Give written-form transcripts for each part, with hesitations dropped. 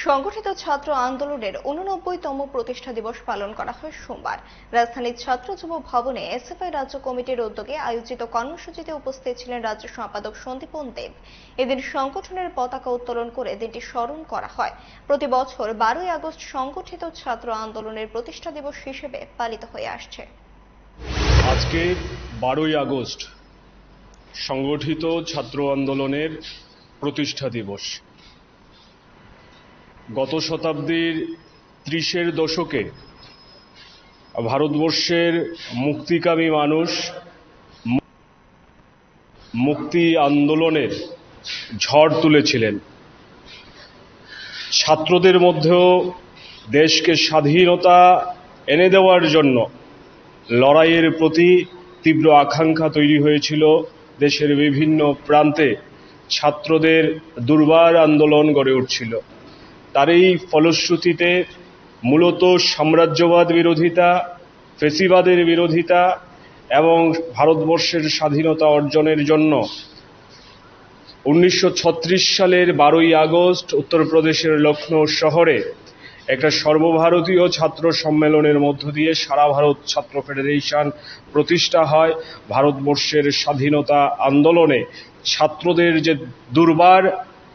সংগঠিত ছাত্র আন্দোলনের 89তম প্রতিষ্ঠা দিবস পালন করা হয় সোমবার। রাজধানীর ছাত্র যুব ভবনে এসএফআই রাজ্য কমিটির উদ্যোগে আয়োজিত কর্মসূচিতে উপস্থিত ছিলেন রাজ্য সম্পাদক সন্দীপন দেব। এদিন সংগঠনের পতাকা উত্তোলন করে দিনটি স্মরণ করা হয়। প্রতি বছর 12ই আগস্ট সংগঠিত ছাত্র আন্দোলনের প্রতিষ্ঠা দিবস হিসেবে পালিত হয়ে আসছে। আজকে 12ই আগস্ট সংগঠিত ছাত্র আন্দোলনের প্রতিষ্ঠা দিবস। গত শতাব্দীর 30-এর দশকে ভারতবর্ষের মুক্তিকামী মানুষ মুক্তি আন্দোলনের ঝড় তুলেছিলেন। ছাত্রদের মধ্যেও দেশকে স্বাধীনতা এনে দেওয়ার জন্য লড়াইয়ের প্রতি তীব্র আকাঙ্ক্ষা তৈরি হয়েছিল। দেশের বিভিন্ন প্রান্তে ছাত্রদের দুর্বার আন্দোলন গড়ে উঠছিল। তারই ফলশ্রুতিতে মূলত সাম্রাজ্যবাদ বিরোধিতা, ফ্যাসিবাদের বিরোধিতা এবং ভারতবর্ষের স্বাধীনতা অর্জনের জন্য 1936 সালের 12ই আগস্ট উত্তরপ্রদেশের লখনৌ শহরে একটা সর্বভারতীয় ছাত্র সম্মেলনের মধ্য দিয়ে সারা ভারত ছাত্র ফেডারেশন প্রতিষ্ঠা হয়। ভারতবর্ষের স্বাধীনতা আন্দোলনে ছাত্রদের যে দুর্বার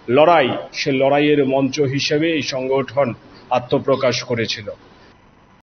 লড়াই, সে লড়াইয়ের মঞ্চ হিসেবে এই সংগঠন আত্মপ্রকাশ করেছিল।